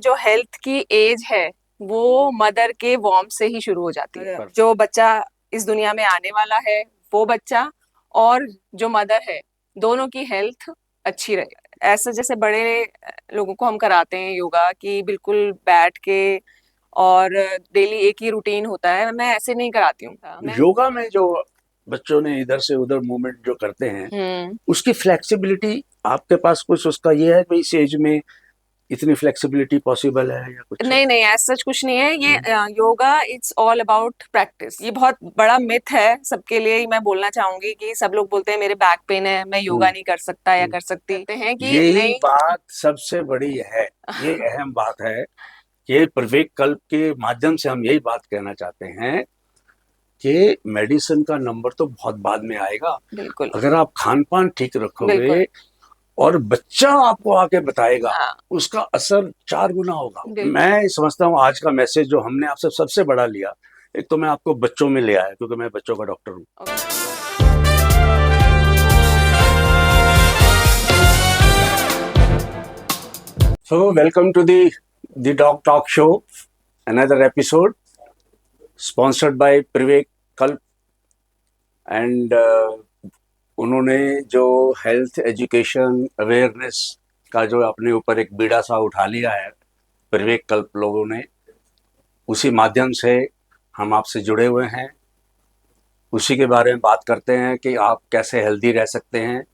जो हेल्थ की एज है वो मदर के वॉर्म से ही शुरू हो जाती है। जो बच्चा इस दुनिया में आने वाला है वो बच्चा और जो मदर है दोनों की हेल्थ अच्छी रहे। ऐसा जैसे बड़े लोगों को हम कराते हैं योगा कि बिल्कुल बैठ के और डेली एक ही रूटीन होता है, मैं ऐसे नहीं कराती हूँ। योगा में जो बच्चों ने इधर से उधर मूवमेंट जो करते हैं उसकी फ्लेक्सिबिलिटी आपके पास कुछ उसका ये है कि इस एज में इतनी फ्लेक्सिबिलिटी पॉसिबल है या कुछ है? नहीं नहीं, ऐसा सच कुछ नहीं है ये। Yoga it's all about practice. ये बहुत बड़ा मिथ है सबके लिए ही मैं बोलना चाहूंगी कि सब लोग बोलते हैं मेरे बैक पेन है, मैं योगा नहीं कर सकता या कर सकती। कहते हैं कि यही नहीं। बात सबसे बड़ी है, ये अहम बात है। ये प्रवेक कल्प के माध्यम से हम यही बात कहना चाहते हैं कि मेडिसिन का नंबर तो बहुत बाद में आएगा। बिल्कुल। अगर आप खान पान ठीक बिल्कुल। रखोगे और बच्चा आपको आके बताएगा, हाँ। उसका असर 4 गुना होगा। बिल्कुल। मैं समझता हूँ आज का मैसेज जो हमने आपसे सबसे बड़ा लिया, एक तो मैं आपको बच्चों में ले आया क्योंकि मैं बच्चों का डॉक्टर हूँ। So welcome to the Dog Talk Show, another episode sponsored by Privek Kalp and उन्होंने जो हेल्थ एजुकेशन अवेयरनेस का जो अपने ऊपर एक बीड़ा सा उठा लिया है प्रवेक कल्प लोगों ने, उसी माध्यम से हम आपसे जुड़े हुए हैं। उसी के बारे में बात करते हैं कि आप कैसे हेल्दी रह सकते हैं।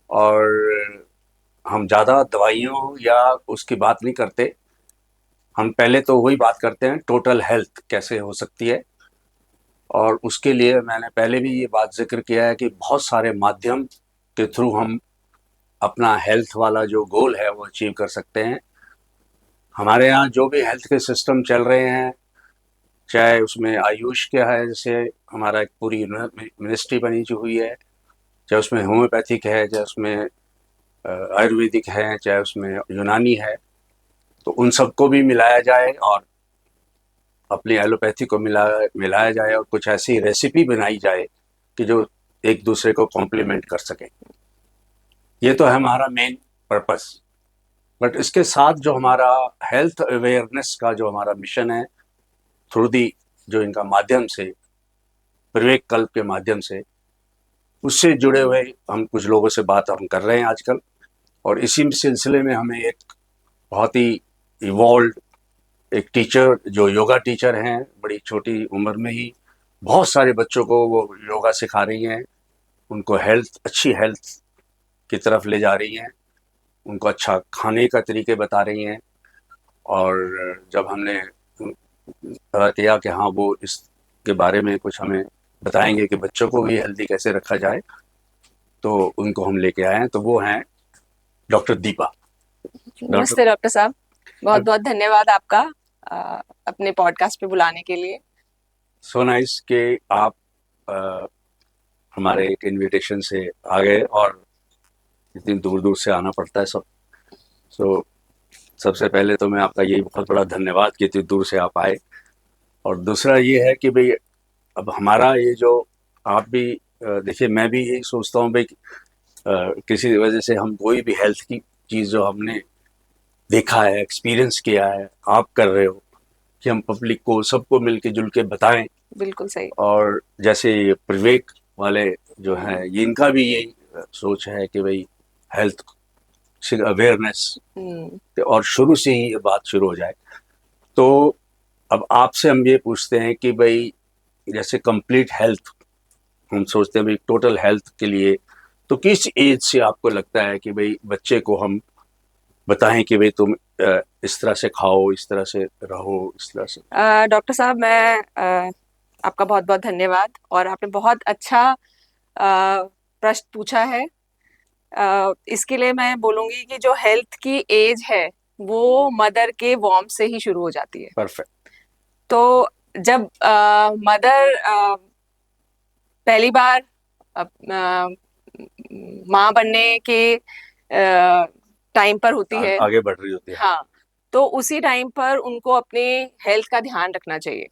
और हम ज़्यादा दवाइयों या उसकी बात नहीं करते, हम पहले तो वही बात करते हैं टोटल हेल्थ कैसे हो सकती है। और उसके लिए मैंने पहले भी ये बात जिक्र किया है कि बहुत सारे माध्यम के थ्रू हम अपना हेल्थ वाला जो गोल है वो अचीव कर सकते हैं। हमारे यहाँ जो भी हेल्थ के सिस्टम चल रहे हैं, चाहे उसमें आयुष क्या है, जैसे हमारा एक पूरी मिनिस्ट्री बनी जो हुई है, चाहे उसमें होम्योपैथिक है, चाहे उसमें आयुर्वेदिक है, चाहे उसमें यूनानी है, तो उन सबको भी मिलाया जाए और अपनी एलोपैथी को मिलाया जाए और कुछ ऐसी रेसिपी बनाई जाए कि जो एक दूसरे को कॉम्प्लीमेंट कर सके। ये तो है हमारा मेन पर्पस। बट इसके साथ जो हमारा हेल्थ अवेयरनेस का जो हमारा मिशन है थ्रू दी जो इनका माध्यम से प्रवेक कल्प के माध्यम से, उससे जुड़े हुए हम कुछ लोगों से बात हम कर रहे हैं आजकल। और इसी सिलसिले में हमें एक बहुत ही इवॉल्व एक टीचर जो योगा टीचर हैं, बड़ी छोटी उम्र में ही बहुत सारे बच्चों को वो योगा सिखा रही हैं, उनको अच्छी हेल्थ की तरफ ले जा रही हैं, उनको अच्छा खाने का तरीके बता रही हैं। और जब हमने पता किया कि हाँ वो इसके बारे में कुछ हमें बताएंगे कि बच्चों को भी हेल्दी कैसे रखा जाए, तो उनको हम लेके आए हैं। तो वो हैं डॉक्टर दीपा। नमस्ते डॉक्टर साहब, बहुत बहुत धन्यवाद आपका अपने पॉडकास्ट पे बुलाने के लिए। सो नाइस कि आप हमारे एक इनविटेशन से आ गए और इतनी दूर दूर से आना पड़ता है सब। सो सबसे पहले तो मैं आपका यही बहुत बड़ा धन्यवाद कि इतनी दूर से आप आए। और दूसरा ये है कि भाई अब हमारा ये जो आप भी देखिए, मैं भी यही सोचता हूँ भाई किसी वजह से हम कोई भी हेल्थ की चीज़ जो हमने देखा है, एक्सपीरियंस किया है, आप कर रहे हो कि हम पब्लिक को सबको मिल के जुल के बताएं। बिल्कुल सही। और जैसे ये प्रवेक वाले जो हैं, ये इनका भी यही सोच है कि भाई हेल्थ अवेयरनेस और शुरू से ही ये बात शुरू हो जाए। तो अब आपसे हम ये पूछते हैं कि भाई जैसे कंप्लीट हेल्थ हम सोचते हैं भाई टोटल हेल्थ के लिए, तो किस एज से आपको लगता है कि भाई बच्चे को हम बताएं कि भाई तुम इस तरह से खाओ, इस तरह से रहो, इस तरह से? डॉक्टर साहब, मैं आपका बहुत बहुत धन्यवाद और आपने बहुत अच्छा प्रश्न पूछा है। इसके लिए मैं बोलूंगी कि जो हेल्थ की एज है वो मदर के वॉर्म से ही शुरू हो जाती है। परफेक्ट। तो जब मदर पहली बार माँ बनने के टाइम पर होती है, आगे बढ़ रही होती है। हाँ, तो उसी टाइम पर उनको अपने हेल्थ का ध्यान रखना चाहिए,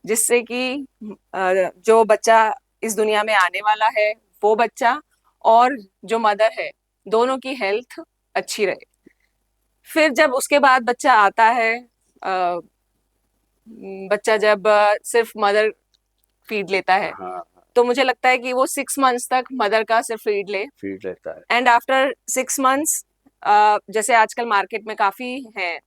जिससे कि जो बच्चा इस दुनिया में आने वाला है वो बच्चा और जो मदर है दोनों की हेल्थ अच्छी रहे। फिर जब उसके बाद बच्चा आता है, बच्चा जब सिर्फ मदर फीड लेता है, हाँ, तो मुझे लगता है कि वो 6 मंथ्स तक मदर का सिर्फ फीड लेता है। एंड आफ्टर 6 मंथ्स, जैसे आजकल मार्केट में काफी है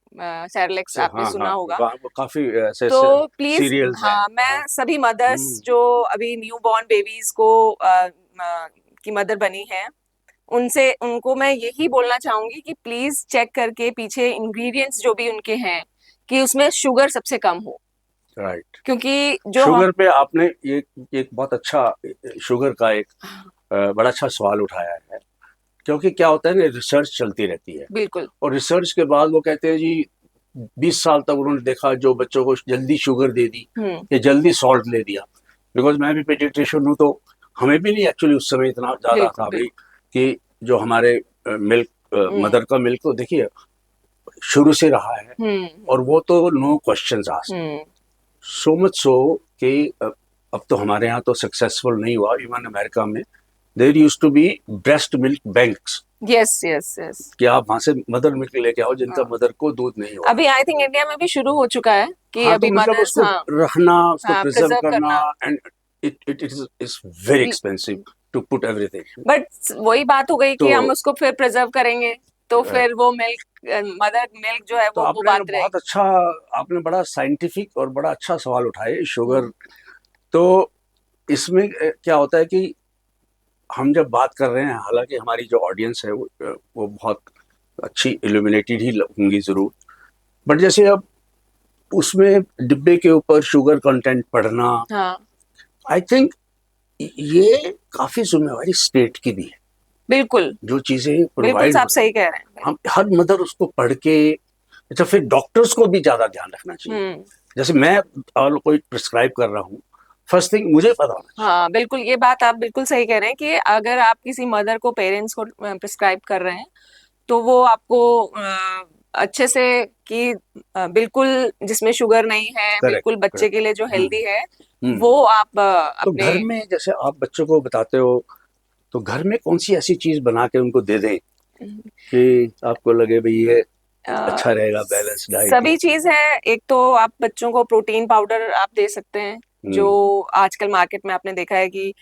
सेरेलेक्स, आपने हाँ सुना हाँ, होगा। काफी ऐसे तो प्लीज, सीरियल्स हैं। हाँ, हाँ। मैं सभी मदर्स हम्म। जो अभी न्यू बॉर्न बेबीज को की मदर बनी है, उनसे उनको मैं यही बोलना चाहूंगी कि प्लीज चेक करके पीछे इंग्रेडिएंट्स जो भी उनके हैं, कि उसमें शुगर सबसे कम हो, राइट। क्योंकि जो हम। शुगर पे आपने एक बहुत अच्छा, शुगर का एक बड़ा अच्छा सवाल उठाया है। क्योंकि क्या होता है ना, रिसर्च चलती रहती है, बिल्कुल। और रिसर्च के बाद वो कहते हैं जी 20 साल तक उन्होंने देखा जो बच्चों को जल्दी शुगर दे दी हम्म। या जल्दी सॉल्ट दे दिया। बिकॉज मैं भी पेडिट्रिशियन हूँ, तो हमें भी नहीं एक्चुअली उस समय इतना ज़्यादा बिल्कुल था भाई बिल्कुल। कि जो हमारे मिल्क, हम्म। मदर का मिल्क तो देखिए शुरू से रहा है, हम्म। और वो तो no questions asked. Hmm. So much so कि अब तो हमारे यहाँ तो सक्सेसफुल नहीं हुआ, इवन अमेरिका में there used to be breast milk banks, yes yes yes. कि आप वहां से मदर मिल्क लेके आओ जिनका मदर को दूध नहीं होता। अभी आई थिंक इंडिया में भी शुरू हो चुका है कि हाँ, तो अभी मतलब मदर्स, उसको हाँ, रखना, उसको हाँ, प्रिजर्व प्रिजर्व करना, करना। And it is very expensive to put everything. But वही बात हो गई तो कि हम उसको फिर प्रिजर्व करेंगे, तो फिर वो मिल्क, मदर मिल्क जो है तो वो आपने बात बहुत रहेगी। अच्छा, आपने बड़ा साइंटिफिक और बड़ा अच्छा सवाल उठाए शुगर। हम्म। तो इसमें क्या होता है कि हम जब बात कर रहे हैं, हालांकि हमारी जो ऑडियंस है वो बहुत अच्छी इल्यूमिनेटेड ही होंगी जरूर, बट जैसे अब उसमें डिब्बे के ऊपर शुगर कंटेंट पढ़ना, हाँ, आई थिंक ये काफी जिम्मेवारी स्टेट की भी है, बिल्कुल जो चीजें बिल्कुल, प्रोवाइड हो आप रही सही हैं। कह रहे हैं, हम बिल्कुल। हर मदर उसको पढ़ के, अच्छा फिर डॉक्टर्स को भी ज्यादा ध्यान रखना चाहिए। हम्म। जैसे मैं और कोई प्रिस्क्राइब कर रहा हूँ, फर्स्ट थिंग मुझे पता होना चाहिए। हाँ, बिल्कुल, ये बात आप बिल्कुल सही कह रहे हैं कि अगर आप किसी मदर को, पेरेंट्स को प्रिस्क्राइब कर रहे हैं, तो वो आपको अच्छे से, कि बिल्कुल जिसमें शुगर नहीं है, करेक्ट, बिल्कुल बच्चे करेक्ट। के लिए जो हेल्दी है, हम्म। वो आप तो अपने। घर में जैसे आप बच्चों को बताते हो, तो घर में कौन सी ऐसी चीज बना के उनको दे दें कि आपको लगे भाई ये अच्छा रहेगा, बैलेंस डाइट सभी या। चीज है। एक तो आप बच्चों को प्रोटीन पाउडर आप दे सकते हैं, जो हम्म। आजकल मार्केट में आपने देखा है कि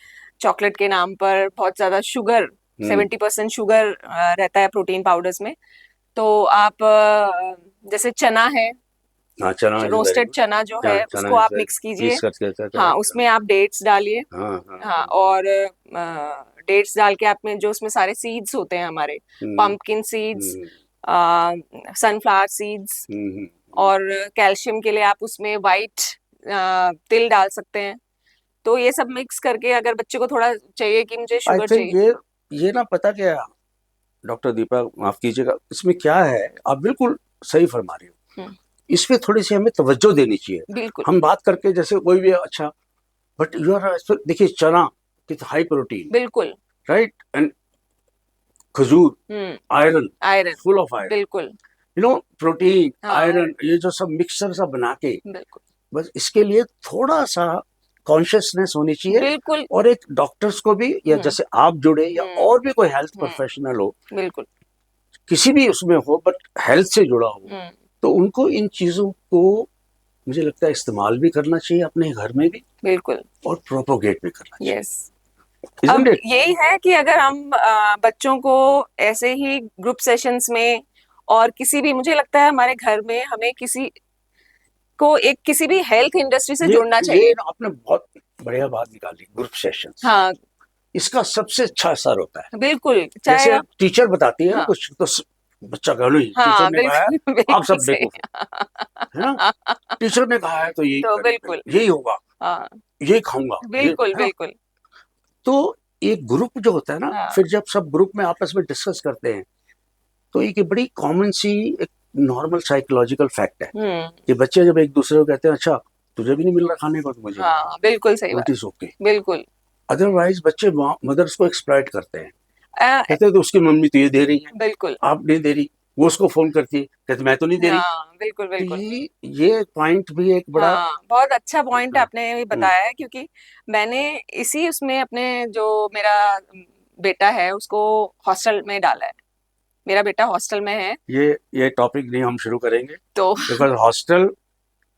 चॉकलेट के नाम पर बहुत ज्यादा शुगर, हम्म। 70% शुगर रहता है प्रोटीन पाउडर्स में। तो आप जैसे चना है, हाँ, चना इज वेरी रोस्टेड गुड। चना जो चना है, चना उसको इज आप वेरी, मिक्स कीजिए। पीस करके हाँ, करेक्ट। उसमें आप डेट्स डालिए। हाँ हाँ हाँ, हाँ। और डेट्स डाल के आप में जो उसमें सारे सीड्स होते हैं हमारे, हम्म। पंपकिन सीड्स, हम्म। सनफ्लावर सीड्स, हम्म। और कैल्शियम के लिए आप उसमें वाइट तिल डाल सकते हैं। तो ये सब मिक्स करके, अगर बच्चे को थोड़ा चाहिए कि मुझे आई शुगर थिंक चाहिए। ये ना, पता क्या, डॉक्टर दीपा माफ कीजिएगा, इसमें क्या है, आप बिल्कुल सही फरमा रही हो, हम्म, इस पे थोड़ी सी हमें तवज्जो देनी चाहिए। बिल्कुल हम बात करके जैसे कोई भी अच्छा, बट यू आर, देखिए चना कित हाई प्रोटीन, बिल्कुल। राइट, एंड खजूर, hmm. Iron, iron. Full of iron, बिल्कुल। यू नो, प्रोटीन, हाँ, आयरन, ये जो सब मिक्सचर सब बना के, बिल्कुल बस इसके लिए थोड़ा सा कॉन्शियसनेस होनी चाहिए। बिल्कुल। और एक डॉक्टर्स को भी, या हम्म। जैसे आप जुड़े, या हम्म। और भी कोई हेल्थ हम्म। प्रोफेशनल हो, बिल्कुल। किसी भी उसमें हो, बट हेल्थ से जुड़ा हो, हम्म। तो उनको इन चीजों को मुझे लगता है इस्तेमाल भी करना चाहिए अपने घर में भी, बिल्कुल। और प्रोपोगेट भी करना यस। चाहिए, अब इजंट इट? यही है कि अगर हम बच्चों को ऐसे ही ग्रुप सेशंस में, और किसी भी, मुझे लगता है हमारे घर में हमें किसी को एक किसी भी हेल्थ इंडस्ट्री से जुड़ना ये चाहिए। ना आपने बहुत बढ़िया बात निकाली, ग्रुप सेशंस, हाँ, इसका सबसे अच्छा असर होता है। बिल्कुल, चाहे जैसे आप। टीचर बताती है ना हाँ, कुछ, तो बच्चा कहा नहीं, टीचर हाँ, ने कहा है, बिल्कुल आप बिल्कुल सब सही। बेवकूफ है ना, टीचर ने कहा है तो यही तो करेंगे, बिल्कुल। यही होगा, हाँ, यही खाऊंगा, ये बिल्कुल है ना। बिल्कुल। तो एक ग्रुप जो होता है ना, हाँ। फिर जब सब ग्रुप में आपस में डिस्कस करते हैं, तो एक बड़ी कॉमन सी, एक नॉर्मल साइकोलॉजिकल फैक्ट है हम्म। कि बच्चे जब एक दूसरे को कहते हैं, अच्छा तुझे भी नहीं मिल रहा खाने को, तो मुझे भी हाँ, बिल्कुल सही नहीं, बात। It is okay. बिल्कुल। अदरवाइज बच्चे मदर्स को एक्सप्लॉइट करते हैं, अ, कहते हैं तो उसकी मम्मी तो ये दे रही है, बिल्कुल। आप नहीं दे रही, वो उसको फोन करती है, कहते मैं तो नहीं दे रही। हाँ, बिल्कुल तो बिल्कुल। ये पॉइंट भी एक बड़ा। हाँ, बहुत अच्छा पॉइंट हाँ। आपने भी बताया है, क्योंकि मैंने इसी उसमें अपने जो मेरा बेटा है उसको हॉस्टल में डाला है। मेरा बेटा हॉस्टल में है। ये टॉपिक नहीं हम शुरू करेंगे, तो because hostel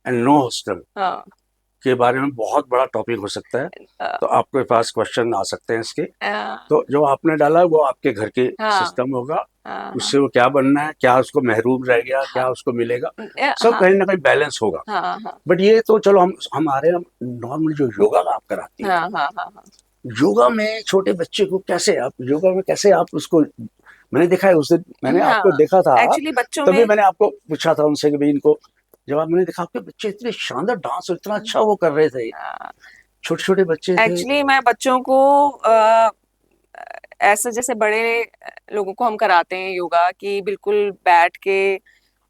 and no hostel हाँ, के बारे में बहुत बड़ा टॉपिक हो सकता है, अ, तो आपके पास क्वेश्चन आ सकते हैं इसके। अ, तो जो आपने डाला वो आपके घर के हाँ, सिस्टम होगा, हाँ, उससे वो क्या बनना है, क्या उसको महरूम रह गया, हाँ, क्या उसको मिलेगा, सब हाँ, कहीं ना कहीं बैलेंस होगा। हाँ, हाँ, बट ये तो चलो हम हमारे नॉर्मल जो योगा आप कराती है, हाँ, हाँ, हाँ, हाँ, योगा में छोटे बच्चे को कैसे आप योगा में कैसे आप उसको, मैंने देखा है उस दिन मैंने आपको हाँ, देखा था, एक्चुअली बच्चों तभी में, मैंने आपको पूछा था उनसे कि भाई इनको, जब आप मैंने देखा आपके बच्चे इतने शानदार डांस और इतना अच्छा वो कर रहे थे, छोटे छोटे बच्चे थे। एक्चुअली मैं बच्चों को ऐसे जैसे बड़े लोगों को हम कराते हैं योगा कि बिल्कुल बैठ के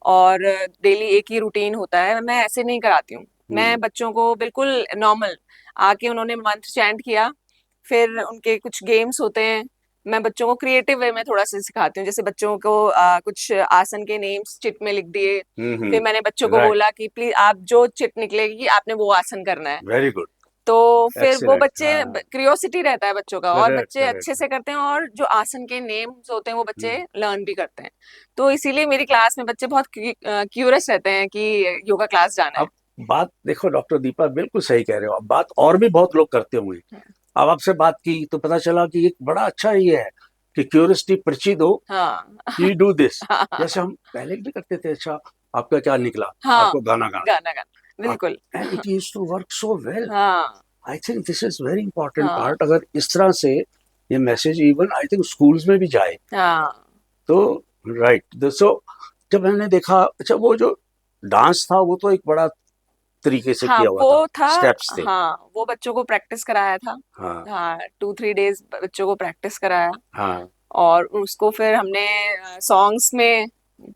और डेली एक ही रूटीन होता है, मैं ऐसे नहीं कराती हूँ। मैं बच्चों को बिल्कुल नॉर्मल आके उन्होंने मंत्र चैंट किया, फिर उनके कुछ गेम्स होते हैं, मैं बच्चों को क्रिएटिव वे में थोड़ा सा सिखाती हूँ। जैसे बच्चों को कुछ आसन के नेम्स चिट में लिख दिए, फिर मैंने बच्चों को राइट, बोला कि प्लीज आप जो चिट निकलेगी आपने वो आसन करना है। वेरी गुड, तो फिर वो एक्सीलेंट, बच्चे, हाँ, क्रियोसिटी रहता है बच्चों का और करेक्ट बच्चे अच्छे करेक्ट। से करते हैं, और जो आसन के नेम्स होते हैं वो बच्चे लर्न भी करते हैं। तो इसीलिए मेरी क्लास में बच्चे बहुत क्यूरियस रहते हैं कि योगा क्लास जाना है। अब बात देखो डॉक्टर दीपा, बिल्कुल सही कह रहे हो, अब बात और भी बहुत लोग करते होंगे। अब आपसे बात की तो पता चला कि एक बड़ा अच्छा ये है कि क्यूरियोसिटी पर्ची दो, हाँ, यू डू दिस, हाँ, जैसे हम पहले भी करते थे। अच्छा आपका क्या निकला, हाँ, आपको गाना गाना, गाना गाना बिल्कुल। And it used to work so well. हाँ, I think this is very important हाँ, पार्ट, अगर इस तरह से ये message even I think schools में भी जाए हाँ, तो राइट। सो जब मैंने देखा, अच्छा वो जो डांस था वो तो एक बड़ा तरीके से हाँ, किया हुआ था, वो था। स्टेप्स थे। हाँ, वो बच्चों को प्रैक्टिस कराया था। हाँ हाँ, 2-3 डेज बच्चों को प्रैक्टिस कराया, हाँ। और उसको फिर हमने सॉन्ग्स में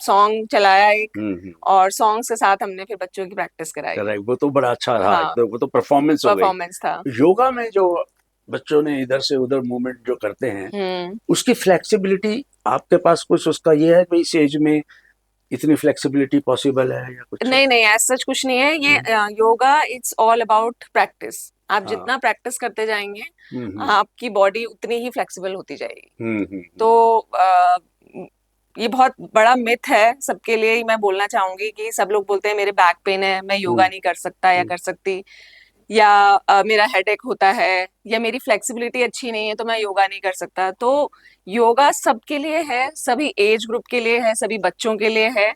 सॉन्ग चलाया एक, हम्म। और सॉन्ग्स के साथ हमने फिर बच्चों की प्रैक्टिस कराई। करेक्ट, वो तो बड़ा अच्छा रहा, हाँ, तो वो तो परफॉर्मेंस हो गई। परफॉर्मेंस था। योगा में जो बच्चों ने इधर से उधर मूवमेंट जो करते हैं, हम्म। उसकी फ्लेक्सिबिलिटी आपके पास कुछ उसका ये है कि इस एज में इतनी फ्लेक्सिबिलिटी पॉसिबल है या कुछ है? नहीं नहीं, ऐसा सच कुछ नहीं है ये। Hmm, yoga it's all about practice. आप हाँ। जितना प्रैक्टिस करते जाएंगे हम्म आपकी बॉडी उतनी ही फ्लेक्सिबल होती जाएगी। हम्म। तो ये बहुत बड़ा मिथ है सबके लिए ही मैं बोलना चाहूंगी कि सब लोग बोलते हैं मेरे बैक पेन है, मैं योगा हम्म नहीं कर सकता या हम्म कर सकती, या मेरा हेडेक होता है, या मेरी फ्लेक्सिबिलिटी अच्छी नहीं है तो मैं योगा नहीं कर सकता। तो योगा सबके लिए है, सभी एज ग्रुप के लिए है, सभी बच्चों के लिए है।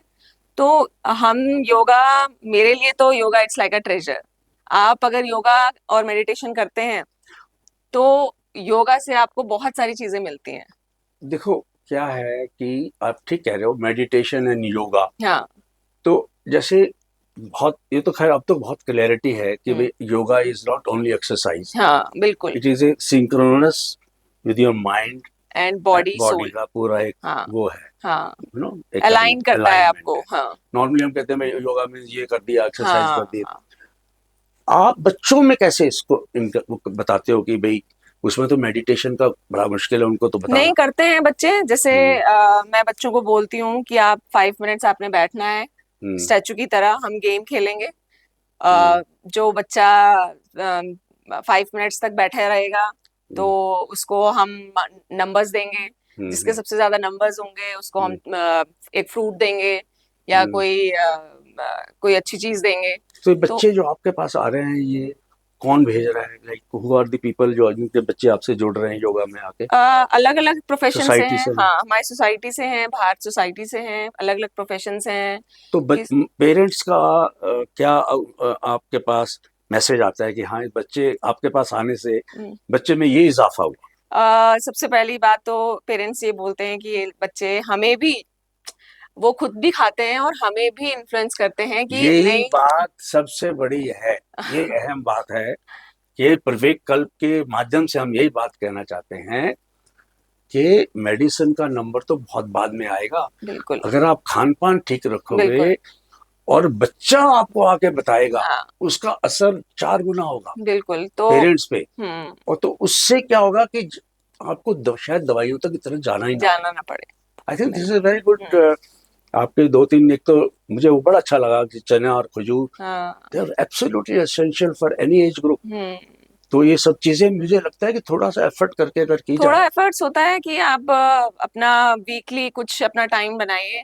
तो हम योगा, मेरे लिए तो yoga it's like a treasure. आप अगर योगा और मेडिटेशन करते हैं तो योगा से आपको बहुत सारी चीजें मिलती हैं। देखो क्या है कि आप ठीक कह रहे हो, मेडिटेशन एंड योगा, हाँ। तो जैसे बहुत, ये तो खैर अब तो बहुत क्लैरिटी है कि हम्म। भाई yoga is not only exercise, हाँ, बिल्कुल। It is a synchronous with your mind, and body body soul. का पूरा एक हाँ, वो है, हाँ, यू नो, एक अलाइन करता है अलाइनमेंट आपको। है। हाँ, नॉर्मली हम कहते हैं भाई योगा में ये कर दिया, एक्सरसाइज कर हाँ, दी। हाँ। आप बच्चों में कैसे इसको वो बताते हो कि भाई उसमें तो मेडिटेशन का बड़ा मुश्किल है उनको तो नहीं बताना। करते हैं बच्चे, जैसे हम्म मैं बच्चों को बोलती हूँ कि आप 5 मिनट्स आपने बैठना है, हम्म स्टैचू की तरह हम गेम खेलेंगे। हम्म जो बच्चा 5 मिनट्स तक बैठा रहेगा तो हम्म उसको हम नंबर्स देंगे, जिसके हम्म सबसे ज्यादा नंबर्स होंगे उसको हम हम्म एक फ्रूट देंगे, या हम्म। कोई अच्छी चीज देंगे। तो ये तो बच्चे जो आपके पास आ रहे हैं, ये कौन भेज रहा है, like who are the people जो जिनके बच्चे आपसे जुड़ रहे हैं योगा में आके? अलग अलग प्रोफेशन से सोसाइटी हैं। से लोग? हाँ, हमारी सोसाइटी से हैं, बाहर सोसाइटी से हैं, अलग अलग प्रोफेशन से हैं। तो किस पेरेंट्स का क्या आपके पास मैसेज आता है कि हाँ बच्चे आपके पास आने से बच्चे में ये इजाफा हुआ? सबसे पहली बात तो पेरेंट्स ये बोलते हैं कि ये बच्चे हमें भी, वो खुद भी खाते हैं और हमें भी इन्फ्लुएंस करते हैं कि यही नहीं। बात सबसे बड़ी है, ये अहम बात है। ये प्रवेक कल्प के माध्यम से हम यही बात कहना चाहते हैं कि मेडिसिन का नंबर तो बहुत बाद में आएगा। बिल्कुल, अगर आप खान पान ठीक बिल्कुल। रखोगे और बच्चा आपको आके बताएगा, हाँ, उसका असर 4 गुना होगा बिल्कुल। तो पेरेंट्स पे। हम्म, और तो उससे क्या होगा कि आपको शायद दवाइयों तक इतना जाना ही ना पड़े। जाना ना पड़े। आई think this is very hmm, good. आपके दो तीन, एक तो मुझे वो बड़ा अच्छा लगा कि चना और खजूर, हाँ, they are absolutely essential for any age group. Hmm. तो ये सब चीजें मुझे लगता है कि थोड़ा सा एफर्ट करके अगर की थोड़ा जाए। एफर्ट्स होता है कि आप अपना वीकली कुछ अपना टाइम बनाइए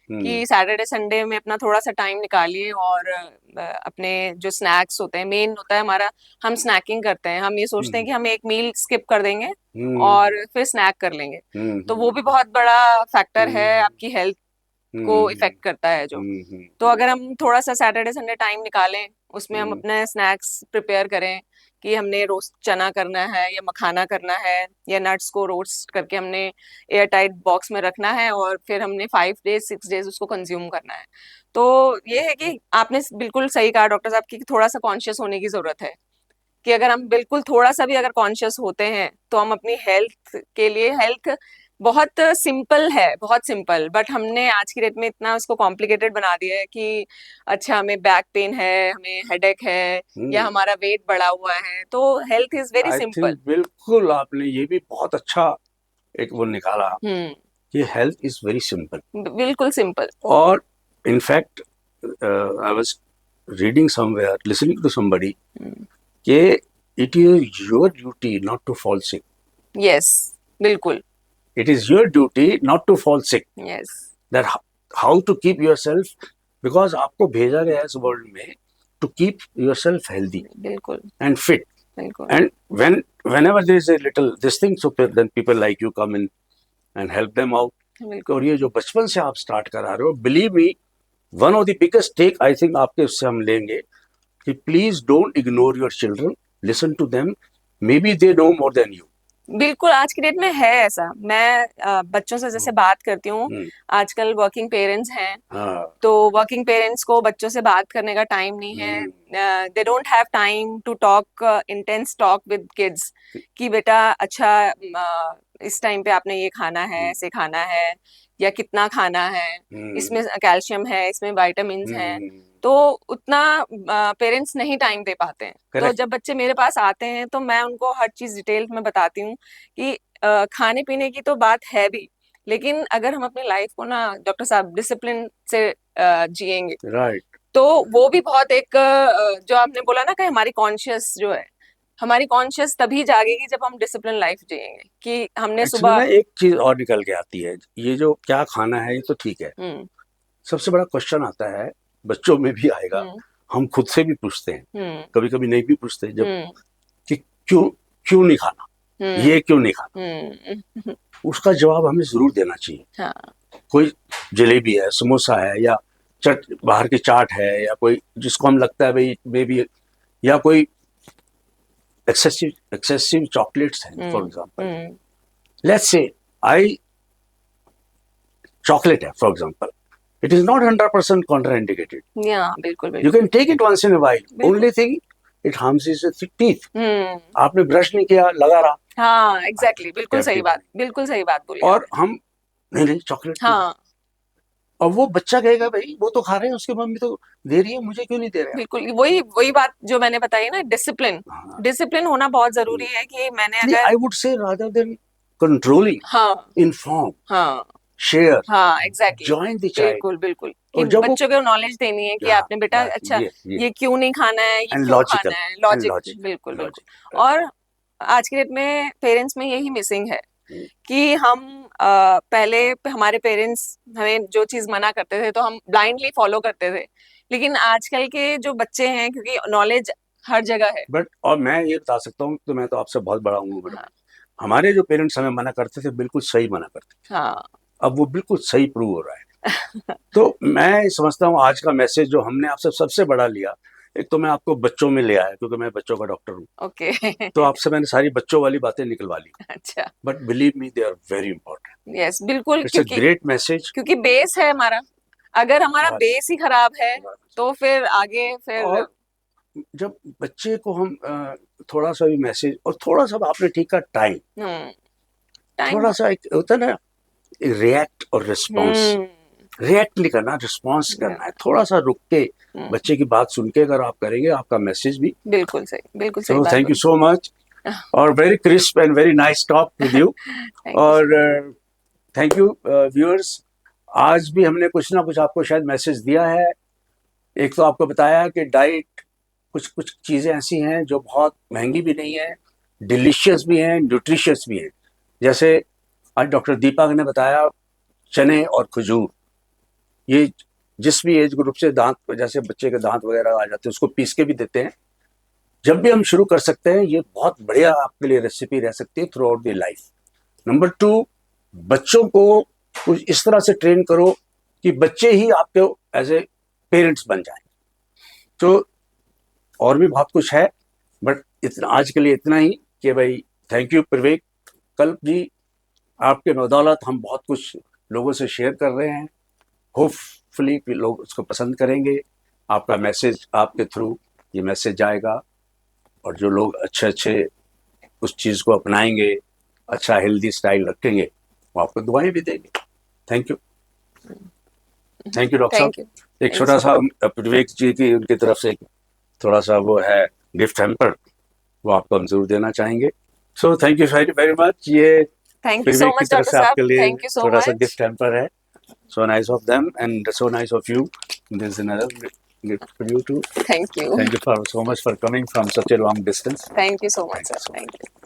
कि सैटरडे संडे में अपना थोड़ा सा टाइम निकालिए और अपने जो स्नैक्स होते हैं, मेन होता है हमारा, हम स्नैकिंग करते हैं, हम ये सोचते हैं कि हम एक मील स्किप कर देंगे हम्म और फिर स्नैक कर लेंगे, तो वो हम्म भी बहुत बड़ा फैक्टर है हम्म आपकी हेल्थ को हम्म इफेक्ट करता है जो। हम्म तो अगर हम थोड़ा सा सैटरडे संडे टाइम निकालें, उसमें हम हम्म अपने स्नैक्स प्रिपेयर करें कि हमने रोस्ट चना करना है या मखाना करना है या नट्स को रोस्ट करके हमने एयर टाइट बॉक्स में रखना है और फिर हमने 5 डेज 6 डेज उसको कंज्यूम करना है। तो ये है कि आपने बिल्कुल सही कहा डॉक्टर साहब की थोड़ा सा कॉन्शियस होने की जरूरत है कि अगर हम बिल्कुल थोड़ा सा भी अगर कॉन्शियस होते हैं तो हम अपनी हेल्थ के लिए, हेल्थ बहुत सिंपल है, बहुत सिंपल, बट हमने आज की डेट में इतना उसको कॉम्प्लिकेटेड बना दिया है कि अच्छा हमें बैक पेन है, हमें हेडेक है या हम्म। हमारा वेट बढ़ा हुआ है, तो health is very I simple. Think बिल्कुल आपने ये भी बहुत अच्छा एक वो निकाला हम्म। कि हेल्थ इज वेरी सिंपल। बिल्कुल सिंपल। और in fact I was reading somewhere listening to somebody कि it is your duty not to fall sick. Yes, बिल्कुल। It is your duty not to fall sick, yes. That how to keep yourself, because आपको भेजा गया है इस world में to keep yourself healthy बिल्कुल। and fit. बिल्कुल। And whenever there is a little this thing, so then people like you come in and help them out. बिल्कुल। और ये जो बचपन से आप स्टार्ट करा रहे हो, believe me, one of the biggest take I think आपके उससे हम लेंगे कि please don't ignore your children, listen to them, maybe they know more than you. बिल्कुल आज की डेट में है ऐसा। मैं बच्चों से जैसे बात करती हूँ, आजकल वर्किंग पेरेंट्स हैं, हाँ। तो वर्किंग पेरेंट्स को बच्चों से बात करने का टाइम नहीं है, they don't have time to talk intense talk with kids कि बेटा अच्छा इस टाइम पे आपने ये खाना है, ऐसे खाना है या कितना खाना है, इसमें कैल्शियम है, इसमें विटामिन्स हैं, तो उतना पेरेंट्स नहीं टाइम दे पाते हैं। तो Correct. जब बच्चे मेरे पास आते हैं तो मैं उनको हर चीज डिटेल में बताती हूँ कि खाने पीने की तो बात है भी, लेकिन अगर हम अपनी लाइफ को ना डॉक्टर साहब डिसिप्लिन से जिएंगे राइट। तो वो भी बहुत एक जो आपने बोला ना कि हमारी कॉन्शियस जो है, हमारी कॉन्शियस तभी जागेगी जब हम डिसिप्लिन लाइफ जिएंगे कि हमने एक्चुअली सुबह। ना एक चीज और निकल के आती है, ये जो क्या खाना है ये तो ठीक है, हम्म। सबसे बड़ा क्वेश्चन आता है, बच्चों में भी आएगा, हम्म। हम खुद से भी पूछते हैं, हम्म। कभी कभी नहीं भी पूछते, जब हम्म। कि क्यों क्यों नहीं खाना, ये क्यों नहीं खाना, हम्म। उसका जवाब हमें जरूर देना चाहिए। हाँ। कोई जलेबी है, समोसा है, या बाहर की चाट है, या कोई जिसको हम लगता है भाई मे बी, या कोई एक्सेसिव चॉकलेट्स हैं for example, let's say I chocolate है for example, it is not 100% contraindicated. या बिल्कुल You बिल्कुल। can take it once in a while. बिल्कुल। Only thing it harms is the teeth. हम्म। आपने brush नहीं किया, लगा रहा, हाँ एग्जैक्टली, बिल्कुल सही कैविटी बात, बनी। बिल्कुल सही बात बोली और आपने। हम नहीं नहीं चॉकलेट नहीं, हाँ और वो बच्चा कहेगा भाई वो तो खा रहे हैं, उसकी मम्मी तो दे रही है, मुझे क्यों नहीं दे रहे आप? बिल्कुल, वही वही बात जो मैंने बताई ना, डिसिप्लिन, हाँ। डिसिप्लिन होना बहुत जरूरी है कि मैंने नहीं, अगर। I would say rather than controlling, हाँ। इन्फॉर्म, हाँ। शेयर, हाँ एग्जैक्टली। Join the child. बिल्कुल बिल्कुल कि और जब वो, बच्चों को नॉलेज देनी है कि हाँ, आपने बेटा बस अच्छा ये ये क्यों नहीं खाना है, ये एंड क्यों लॉजिकल, खाना है, एंड लॉजिक। लॉजिकल, बिल्कुल बिल्कुल। लॉजिकल। और आज के डेट में पेरेंट्स में यही मिसिंग है कि हम पहले हमारे पेरेंट्स हमें जो चीज मना करते थे तो हम ब्लाइंडली फॉलो करते थे, लेकिन आजकल के जो बच्चे हैं, क्योंकि नॉलेज हर जगह है। बट और मैं ये बता सकता हूँ, तो मैं तो आपसे बहुत बड़ा हूँ मैडम, हाँ। हमारे जो पेरेंट्स हमें मना करते थे बिल्कुल सही मना करते थे, हाँ। अब वो बिल्कुल सही प्रूव हो रहा है। तो मैं समझता हूँ आज का मैसेज जो हमने आपसे सबसे बड़ा लिया, एक तो मैं आपको बच्चों में ले आया क्योंकि मैं बच्चों का डॉक्टर हूँ, ओके। तो आपसे मैंने सारी बच्चों वाली बातें निकलवा ली, अच्छा। But believe me they are very important. Yes बिल्कुल, इट्स अ ग्रेट मैसेज। क्योंकि बेस है हमारा, अगर हमारा बेस ही खराब है तो फिर आगे फिर। और जब बच्चे को हम थोड़ा सा भी मैसेज, और थोड़ा सा आपने ठीक का टाइम, टाइम। थोड़ा सा एक होता है ना रिएक्ट और रिस्पॉन्स, रिएक्ट नहीं करना, रिस्पॉन्स करना है, थोड़ा सा रुक के बच्चे की बात सुन के अगर आप करेंगे, आपका मैसेज भी बिल्कुल सही, बिल्कुल सही सो। बात थैंक यू बोली। सो मच, और very crisp and very nice talk with you. और थैंक यू व्यूअर्स, आज भी हमने कुछ ना कुछ आपको शायद मैसेज दिया है। एक तो आपको बताया कि डाइट कुछ कुछ चीज़ें ऐसी हैं जो बहुत महंगी भी नहीं है, डिलीशियस भी हैं, न्यूट्रिशियस भी हैं। जैसे आज डॉक्टर दीपक ने बताया, चने और खजूर, ये जिस भी एज ग्रुप से दांत, जैसे बच्चे के दांत वगैरह आ जाते हैं, उसको पीस के भी देते हैं। जब भी हम शुरू कर सकते हैं, ये बहुत बढ़िया आपके लिए रेसिपी रह सकती है through out the life. Number 2, बच्चों को कुछ इस तरह से ट्रेन करो कि बच्चे ही आपके एज ए पेरेंट्स बन जाएं। तो और भी बहुत कुछ है, बट इतना आज के लिए इतना ही कि भाई थैंक यू प्रवेक कल्प जी, आपके बदौलत हम बहुत कुछ लोगों से शेयर कर रहे हैं। होपफुली लोग उसको पसंद करेंगे। आपका मैसेज, आपके थ्रू ये मैसेज जाएगा, और जो लोग अच्छे अच्छे उस चीज़ को अपनाएंगे, अच्छा हेल्दी स्टाइल रखेंगे, वो आपको दुआएं भी देंगे। Thank you, thank you doctor साहब। Thank you. एक छोटा सा विवेक जी की उनकी तरफ से थोड़ा सा वो है गिफ्ट हैम्पर, वो आपको हम जरूर देना चाहेंगे। So thank you very very much. ये थैंक यू सो विवेक की मच तरफ डॉक्टर से साहब, आपके लिए थैंक यू सो थोड़ा सा मच। गिफ्ट हैम्पर है। So nice of them and so nice of you. This is another gift for you too. Thank you, Thank you for so much for coming from such a long distance. Thank you so much Thank you sir, so much. Thank you.